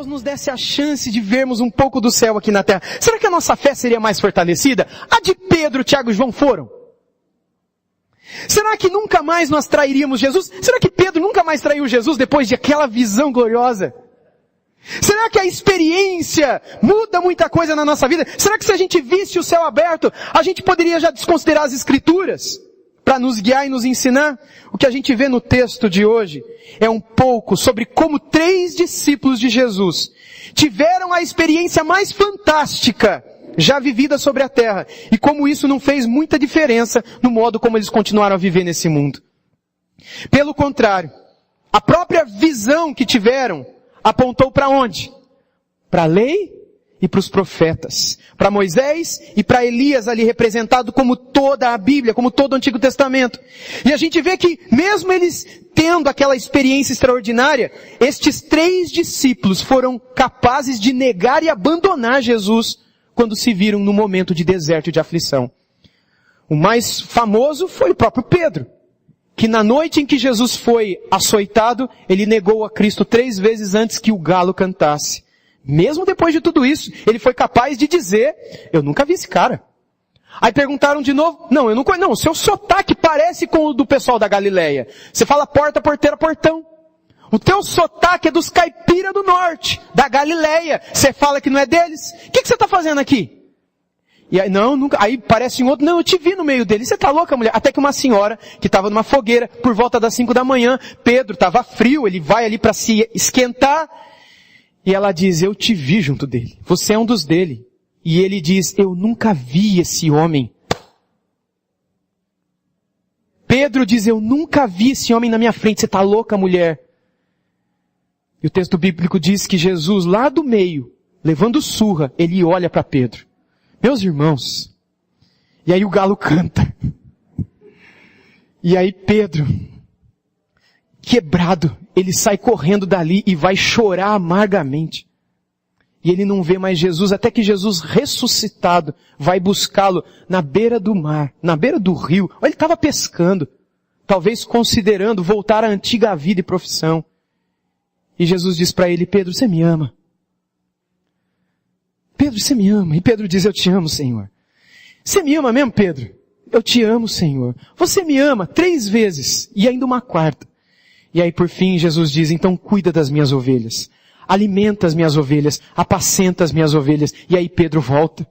Deus nos desse a chance de vermos um pouco do céu aqui na terra, será que a nossa fé seria mais fortalecida? A de Pedro, Tiago e João foram? Será que nunca mais nós trairíamos Jesus? Será que Pedro nunca mais traiu Jesus depois de aquela visão gloriosa? Será que a experiência muda muita coisa na nossa vida? Será que se a gente visse o céu aberto, a gente poderia já desconsiderar as Escrituras para nos guiar e nos ensinar? O que a gente vê no texto de hoje é um pouco sobre como 3 discípulos de Jesus tiveram a experiência mais fantástica já vivida sobre a terra, e como isso não fez muita diferença no modo como eles continuaram a viver nesse mundo. Pelo contrário, a própria visão que tiveram apontou para onde? Para a lei e para os profetas. Para Moisés e para Elias, ali representado como toda a Bíblia, como todo o Antigo Testamento. E a gente vê que mesmo eles tendo aquela experiência extraordinária, estes 3 discípulos foram capazes de negar e abandonar Jesus quando se viram no momento de deserto e de aflição. O mais famoso foi o próprio Pedro, que na noite em que Jesus foi açoitado, ele negou a Cristo 3 vezes antes que o galo cantasse. Mesmo depois de tudo isso, ele foi capaz de dizer, eu nunca vi esse cara. Aí perguntaram de novo, não, o seu sotaque parece com o do pessoal da Galileia. Você fala porta, porteira, portão. O teu sotaque é dos caipiras do norte, da Galileia. Você fala que não é deles? O que você está fazendo aqui? E aí, não, nunca. Aí parece um outro, não, eu te vi no meio deles. Você está louca, mulher? Até que uma senhora, que estava numa fogueira, por volta das 5 da manhã, Pedro estava frio, ele vai ali para se esquentar, e ela diz, eu te vi junto dele. Você é um dos dele. E ele diz, eu nunca vi esse homem. Pedro diz, eu nunca vi esse homem na minha frente. Você está louca, mulher? E o texto bíblico diz que Jesus, lá do meio, levando surra, ele olha para Pedro. Meus irmãos, e aí o galo canta. E aí Pedro, quebrado, ele sai correndo dali e vai chorar amargamente. E ele não vê mais Jesus, até que Jesus ressuscitado vai buscá-lo na beira do mar, na beira do rio. Ele estava pescando, talvez considerando voltar à antiga vida e profissão. E Jesus diz para ele, Pedro, você me ama? Pedro, você me ama? E Pedro diz, eu te amo, Senhor. Você me ama mesmo, Pedro? Eu te amo, Senhor. Você me ama 3 vezes e ainda uma 4ª. E aí por fim Jesus diz, então cuida das minhas ovelhas. Alimenta as minhas ovelhas, apacenta as minhas ovelhas. E aí Pedro volta.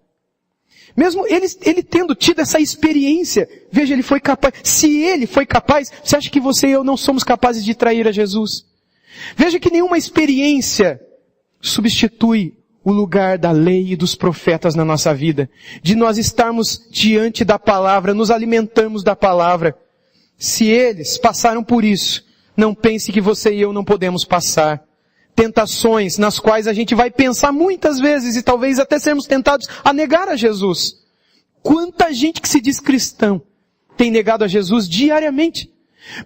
Mesmo ele tendo tido essa experiência, veja, ele foi capaz. Se ele foi capaz, você acha que você e eu não somos capazes de trair a Jesus? Veja que nenhuma experiência substitui o lugar da lei e dos profetas na nossa vida. De nós estarmos diante da palavra, nos alimentarmos da palavra. Se eles passaram por isso, não pense que você e eu não podemos passar. Tentações nas quais a gente vai pensar muitas vezes e talvez até sermos tentados a negar a Jesus. Quanta gente que se diz cristão tem negado a Jesus diariamente.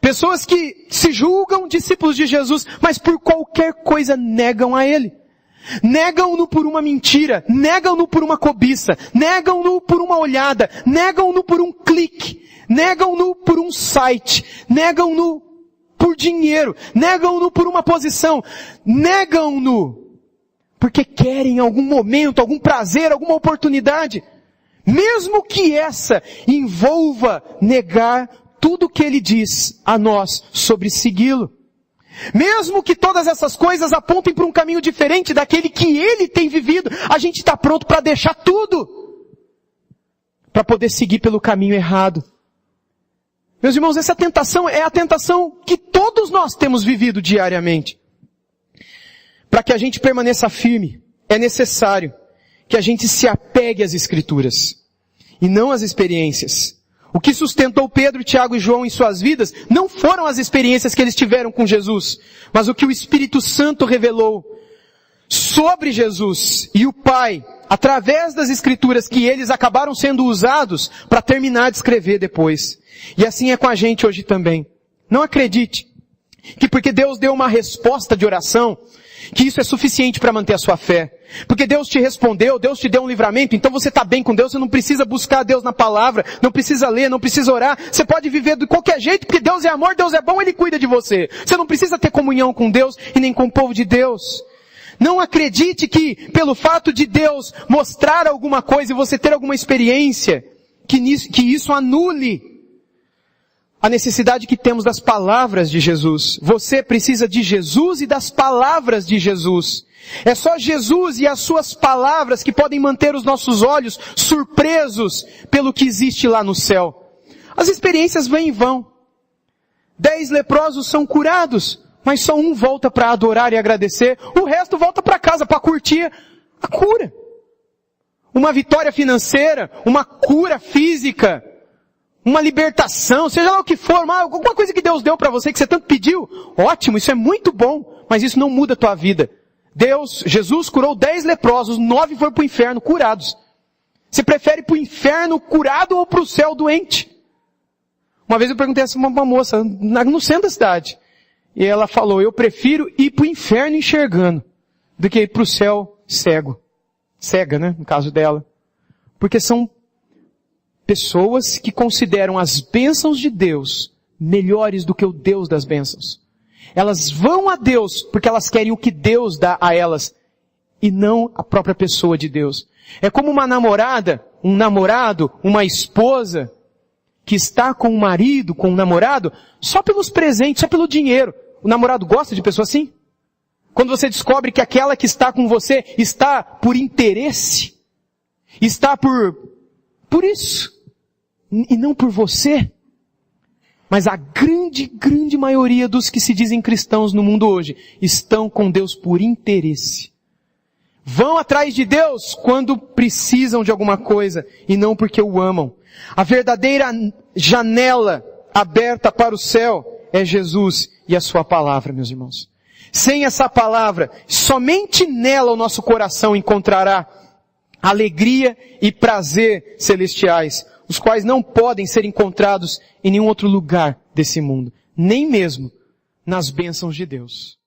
Pessoas que se julgam discípulos de Jesus, mas por qualquer coisa negam a Ele. Negam-no por uma mentira, negam-no por uma cobiça, negam-no por uma olhada, negam-no por um clique, negam-no por um site, negam-no por dinheiro, negam-no por uma posição, negam-no porque querem em algum momento, algum prazer, alguma oportunidade. Mesmo que essa envolva negar tudo o que Ele diz a nós sobre segui-lo. Mesmo que todas essas coisas apontem para um caminho diferente daquele que Ele tem vivido, a gente está pronto para deixar tudo, para poder seguir pelo caminho errado. Meus irmãos, essa tentação é a tentação que todos nós temos vivido diariamente. Para que a gente permaneça firme, é necessário que a gente se apegue às Escrituras, e não às experiências. O que sustentou Pedro, Tiago e João em suas vidas não foram as experiências que eles tiveram com Jesus, mas o que o Espírito Santo revelou sobre Jesus e o Pai, através das Escrituras que eles acabaram sendo usados para terminar de escrever depois. E assim é com a gente hoje também. Não acredite que porque Deus deu uma resposta de oração, que isso é suficiente para manter a sua fé. Porque Deus te respondeu, Deus te deu um livramento, então você está bem com Deus, você não precisa buscar Deus na palavra, não precisa ler, não precisa orar, você pode viver de qualquer jeito, porque Deus é amor, Deus é bom, Ele cuida de você. Você não precisa ter comunhão com Deus e nem com o povo de Deus. Não acredite que, pelo fato de Deus mostrar alguma coisa e você ter alguma experiência, que isso anule a necessidade que temos das palavras de Jesus. Você precisa de Jesus e das palavras de Jesus. É só Jesus e as suas palavras que podem manter os nossos olhos surpresos pelo que existe lá no céu. As experiências vêm e vão. 10 leprosos são curados, mas só um volta para adorar e agradecer. O resto volta para casa para curtir a cura. Uma vitória financeira, uma cura física, uma libertação, seja lá o que for, alguma coisa que Deus deu para você que você tanto pediu. Ótimo, isso é muito bom, mas isso não muda a tua vida. Jesus curou 10 leprosos, 9 foram para o inferno curados. Você prefere ir para o inferno curado ou para o céu doente? Uma vez eu perguntei assim a uma moça, no centro da cidade. E ela falou, eu prefiro ir para o inferno enxergando, do que ir para o céu cego. Cega, né? No caso dela. Porque são pessoas que consideram as bênçãos de Deus melhores do que o Deus das bênçãos. Elas vão a Deus porque elas querem o que Deus dá a elas e não a própria pessoa de Deus. É como uma namorada, um namorado, uma esposa que está com o marido, com o namorado, só pelos presentes, só pelo dinheiro. O namorado gosta de pessoa assim? Quando você descobre que aquela que está com você está por interesse, está por isso, e não por você. Mas a grande maioria dos que se dizem cristãos no mundo hoje estão com Deus por interesse. Vão atrás de Deus quando precisam de alguma coisa e não porque o amam. A verdadeira janela aberta para o céu é Jesus e a sua palavra, meus irmãos. Sem essa palavra, somente nela o nosso coração encontrará alegria e prazer celestiais, os quais não podem ser encontrados em nenhum outro lugar desse mundo, nem mesmo nas bênçãos de Deus.